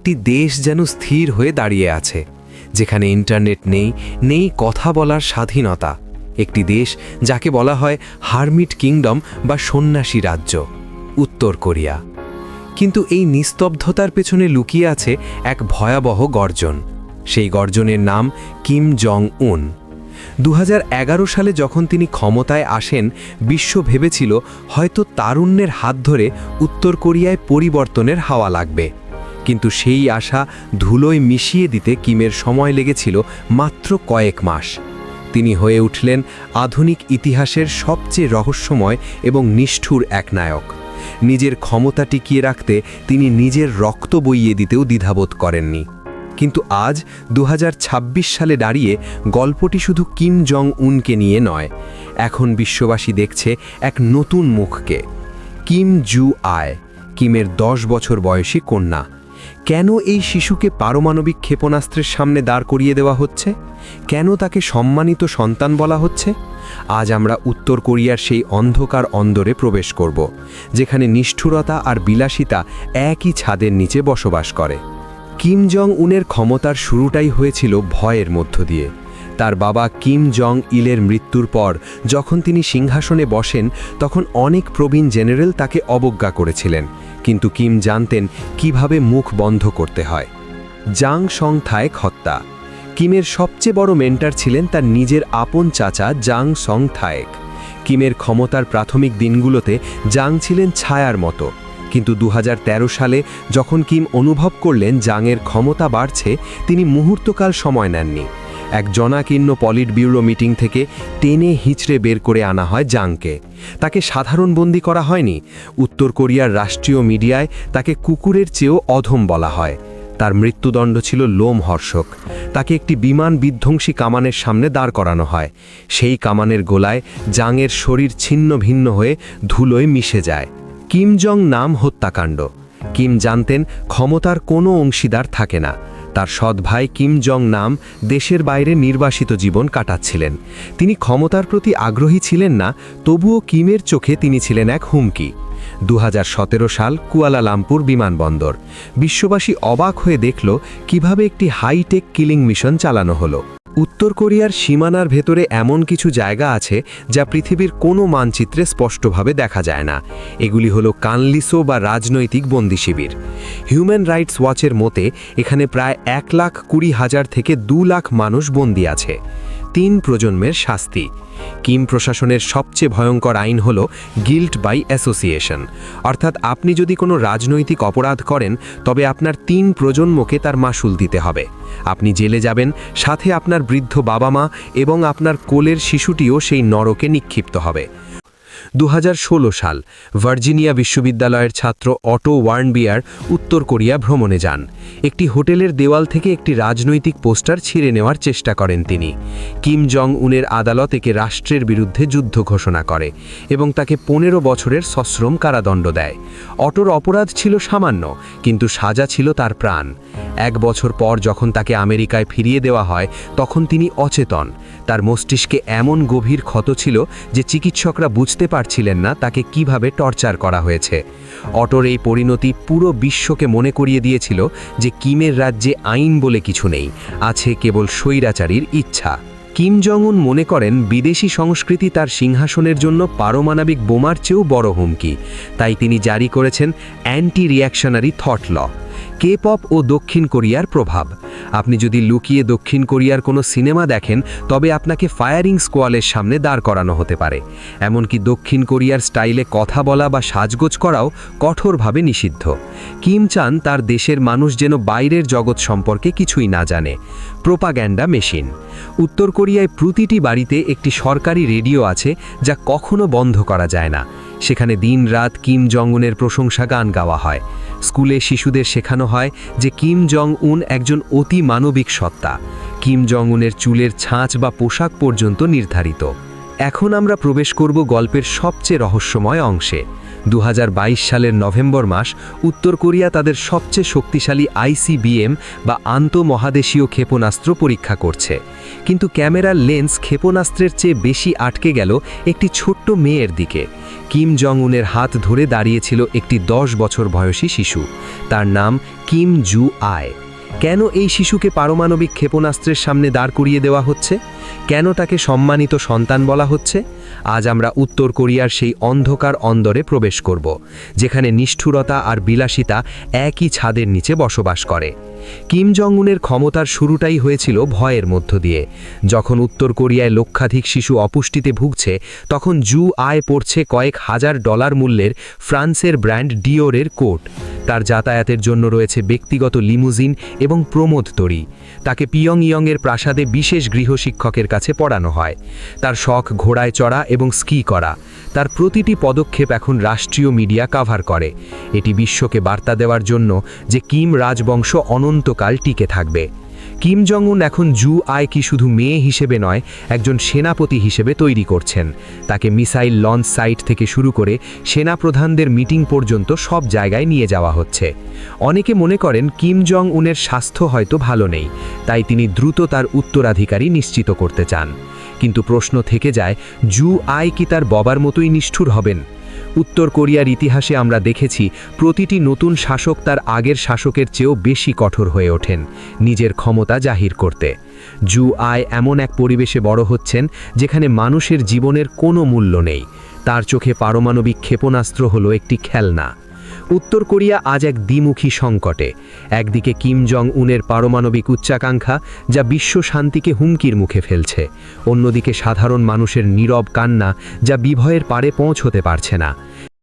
একটি দেশ যেন স্থির হয়ে দাঁড়িয়ে আছে, যেখানে ইন্টারনেট নেই কথা বলার স্বাধীনতা। একটি দেশ যাকে বলা হয় হারমিট কিংডম বা সন্ন্যাসী রাজ্য, উত্তর কোরিয়া। কিন্তু এই নিস্তব্ধতার পেছনে লুকিয়ে আছে এক ভয়াবহ গর্জন। সেই গর্জনের নাম কিম জং উন। 2011 সালে যখন তিনি ক্ষমতায় আসেন, বিশ্ব ভেবেছিল হয়তো তারুণ্যের হাত ধরে উত্তর কোরিয়ায় পরিবর্তনের হাওয়া লাগবে। কিন্তু সেই আশা ধুলোয় মিশিয়ে দিতে কিমের সময় লেগেছিল মাত্র কয়েক মাস। তিনি হয়ে উঠলেন আধুনিক ইতিহাসের সবচেয়ে রহস্যময় এবং নিষ্ঠুর এক নায়ক। নিজের ক্ষমতা টিকিয়ে রাখতে তিনি নিজের রক্ত বইয়ে দিতেও দ্বিধাবোধ করেননি। কিন্তু আজ 2026 সালে দাঁড়িয়ে গল্পটি শুধু কিম জং উনকে নিয়ে নয়। এখন বিশ্ববাসী দেখছে এক নতুন মুখকে, কিম জু আয়, কিমের 10 বছর বয়সী কন্যা। কেন এই শিশুকে পারমাণবিক ক্ষেপণাস্ত্রের সামনে দাঁড় করিয়ে দেওয়া হচ্ছে? কেন তাকে সম্মানিত সন্তান বলা হচ্ছে? আজ আমরা উত্তর কোরিয়ার সেই অন্ধকার অন্দরে প্রবেশ করব, যেখানে নিষ্ঠুরতা আর বিলাসিতা একই ছাদের নিচে বসবাস করে। কিম জং উনের ক্ষমতার শুরুটাই হয়েছিল ভয়ের মধ্য দিয়ে। তার বাবা কিম জং ইলের মৃত্যুর পর যখন তিনি সিংহাসনে বসেন, তখন অনেক প্রবীণ জেনারেল তাকে অবজ্ঞা করেছিলেন, কিন্তু কিম জানতেন কিভাবে মুখ বন্ধ করতে হয়। জাং সং থায়েক হত্যা। কিমের সবচেয়ে বড় মেন্টর ছিলেন তার নিজের আপন চাচা জাং সং থায়েক। কিমের ক্ষমতার প্রাথমিক দিনগুলোতে জাং ছিলেন ছায়ার মতো, কিন্তু 2013 সালে যখন কিম অনুভব করলেন জাংয়ের ক্ষমতা বাড়ছে, তিনি মুহূর্তকাল সময় নেননি। এক জনাকীর্ণ পলিট ব্যুরো মিটিং থেকে টেনে হিঁচড়ে বের করে আনা হয় জাংকে। তাকে সাধারণ বন্দী করা হয়নি। উত্তর কোরিয়ার রাষ্ট্রীয় মিডিয়ায় তাকে কুকুরের চেয়েও অধম বলা হয়। তার মৃত্যুদণ্ড ছিল লোমহর্ষক। তাকে একটি বিমান বিধ্বংসী কামানের সামনে দাঁড় করানো হয়। সেই কামানের গোলায় জাংয়ের শরীর ছিন্ন ভিন্ন হয়ে ধুলোয় মিশে যায়। কিম জং নাম হত্যাকাণ্ড। কিম জানতেন ক্ষমতার কোনো অংশীদার থাকে না। তার সৎ ভাই কিম জং নাম দেশের বাইরে নির্বাসিত জীবন কাটাচ্ছিলেন। তিনি ক্ষমতার প্রতি আগ্রহী ছিলেন না, তবুও কিমের চোখে তিনি ছিলেন এক হুমকি। 2017 সাল কুয়ালালামপুর বিমানবন্দর। বিশ্ববাসী অবাক হয়ে দেখল কিভাবে একটি হাইটেক কিলিং মিশন চালানো হলো। উত্তর কোরিয়ার সীমানার ভেতরে এমন কিছু জায়গা আছে যা পৃথিবীর কোনো মানচিত্রে স্পষ্টভাবে দেখা যায় না। এগুলি হলো কানলিসো বা রাজনৈতিক বন্দি শিবির। হিউম্যান রাইটস ওয়াচের মতে এখানে প্রায় 1,20,000 থেকে 2 লাখ মানুষ বন্দী আছে। 3 প্রজন্মের শাস্তি। কিম প্রশাসনের সবচেয়ে ভয়ঙ্কর আইন হল গিল্ট বাই অ্যাসোসিয়েশন, অর্থাৎ আপনি যদি কোনো রাজনৈতিক অপরাধ করেন তবে আপনার 3 প্রজন্মকে তার মাসুল দিতে হবে। আপনি জেলে যাবেন, সাথে আপনার বৃদ্ধ বাবা মা এবং আপনার কোলের শিশুটিও সেই নরকে নিক্ষিপ্ত হবে। 2016 সাল ভার্জিনিয়া বিশ্ববিদ্যালয়ের ছাত্র অটো ওয়ার্নবিয়ার উত্তর কোরিয়া ভ্রমণে যান। একটি হোটেলের দেওয়াল থেকে একটি রাজনৈতিক পোস্টার ছিঁড়ে নেওয়ার চেষ্টা করেন তিনি। কিম জং উনের আদালত একে রাষ্ট্রের বিরুদ্ধে যুদ্ধ ঘোষণা করে এবং তাকে 15 বছরের সশ্রম কারাদণ্ড দেয়। অটোর অপরাধ ছিল সামান্য, কিন্তু সাজা ছিল তার প্রাণ। 1 বছর পর যখন তাকে আমেরিকায় ফিরিয়ে দেওয়া হয়, তখন তিনি অচেতন। তার মস্তিষ্কে এমন গভীর ক্ষত ছিল যে চিকিৎসকরা বুঝতে পারছিলেন না তাকে কিভাবে টর্চার করা হয়েছে। অটোর এই পরিণতি পুরো বিশ্বকে মনে করিয়ে দিয়েছিল যে কিমের রাজ্যে আইন বলে কিছু নেই, আছে কেবল স্বৈরাচারীর ইচ্ছা। কিম জং উন মনে করেন বিদেশি সংস্কৃতি তার সিংহাসনের জন্য পারমাণবিক বোমার চেয়েও বড় হুমকি। তাই তিনি জারি করেছেন অ্যান্টি রিঅ্যাকশনারি থট ল। কে-পপ ও দক্ষিণ কোরিয়ার প্রভাব। আপনি যদি লুকিয়ে দক্ষিণ কোরিয়ার কোনো সিনেমা দেখেন, তবে আপনাকে ফায়ারিং স্কোয়ালের সামনে দাঁড় করানো হতে পারে। এমনকি দক্ষিণ কোরিয়ার স্টাইলে কথা বলা বা সাজগোজ করাও কঠোরভাবে নিষিদ্ধ। কিম চান তার দেশের মানুষ যেন বাইরের জগৎ সম্পর্কে কিছুই না জানে। Propaganda machine. উত্তর কোরিয়ায় প্রতিটি বাড়িতে একটি সরকারি রেডিও আছে যা কখনো বন্ধ করা যায় না। সেখানে দিনরাত কিম জং উনের প্রশংসা গান গাওয়া হয়। স্কুলে শিশুদের শেখানো হয় যে কিম জং উন একজন অতি মানবিক সত্তা। কিম জং উনের চুলের ছাঁচ বা পোশাক পর্যন্ত নির্ধারিত। এখন আমরা প্রবেশ করব গল্পের সবচেয়ে রহস্যময় অংশে, 2022 সালের নভেম্বর মাস উত্তর কোরিয়া তাদের সবচেয়ে শক্তিশালী আইসিবিএম বা আন্তঃমহাদেশীয় ক্ষেপণাস্ত্র পরীক্ষা করছে, কিন্তু ক্যামেরার লেন্স ক্ষেপণাস্ত্রের চেয়ে বেশি আটকে গেল একটি ছোট্ট মেয়ের দিকে। কিম জং উনের হাত ধরে দাঁড়িয়েছিল একটি 10 বছর বয়সী শিশু, তার নাম কিম জু আয়। কেন এই শিশুকে পারমাণবিক ক্ষেপণাস্ত্রের সামনে দাঁড় করিয়ে দেওয়া হচ্ছে? কেন তাকে সম্মানিত সন্তান বলা হচ্ছে? আজ আমরা উত্তর কোরিয়ার সেই অন্ধকার অন্দরে প্রবেশ করব, যেখানে নিষ্ঠুরতা আর বিলাসিতা একই ছাদের নিচে বসবাস করে। কিম জং উনের ক্ষমতার শুরুটাই হয়েছিল ভয়ের মধ্য দিয়ে। যখন উত্তর কোরিয়ায় লক্ষাধিক শিশু অপুষ্টিতে ভুগছে, তখন জু আয় পড়ছে কয়েক হাজার ডলার মূল্যের ফ্রান্সের ব্র্যান্ড ডিওরের কোট। তার যাতায়াতের জন্য রয়েছে ব্যক্তিগত লিমুজিন এবং প্রমোদ তরী। তাকে পিয়ংইয়ংয়ের প্রাসাদে বিশেষ গৃহশিক্ষকের কাছে পড়ানো হয়। তার শখ ঘোড়ায় চড়া এবং স্কি করা। তার প্রতিটি পদক্ষেপ এখন রাষ্ট্রীয় মিডিয়া কভার করে। এটি বিশ্বকে বার্তা দেওয়ার জন্য যে কিম রাজবংশ অনন্তকাল টিকে থাকবে। কিম জং উন এখন জু আয় কি শুধু মেয়ে হিসেবে নয়, একজন সেনাপতি হিসেবে তৈরি করছেন। তাকে মিসাইল লঞ্চ সাইট থেকে শুরু করে সেনাপ্রধানদের মিটিং পর্যন্ত সব জায়গায় নিয়ে যাওয়া হচ্ছে। অনেকে মনে করেন কিম জং উনের স্বাস্থ্য হয়তো ভালো নেই, তাই তিনি দ্রুত তার উত্তরাধিকারী নিশ্চিত করতে চান। কিন্তু প্রশ্ন থেকে যায়, জু আয় কি তার বাবার মতোই নিষ্ঠুর হবেন? উত্তর কোরিয়ার ইতিহাসে আমরা দেখেছি প্রতিটি নতুন শাসক তার আগের শাসকের চেয়েও বেশি কঠোর হয়ে ওঠেন নিজের ক্ষমতা জাহির করতে। জু আয় এমন এক পরিবেশে বড় হচ্ছেন যেখানে মানুষের জীবনের কোনো মূল্য নেই। তার চোখে পারমাণবিক ক্ষেপণাস্ত্র হলো একটি খেলনা। উত্তর কোরিয়া আজ এক দ্বিমুখী সংকটে। একদিকে কিম জং উনের পারমাণবিক উচ্চাকাঙ্ক্ষা, যা বিশ্ব শান্তিকে হুমকির মুখে ফেলছে। অন্যদিকে সাধারণ মানুষের নীরব কান্না, যা বিভয়ের পারে পৌঁছতে পারছে না।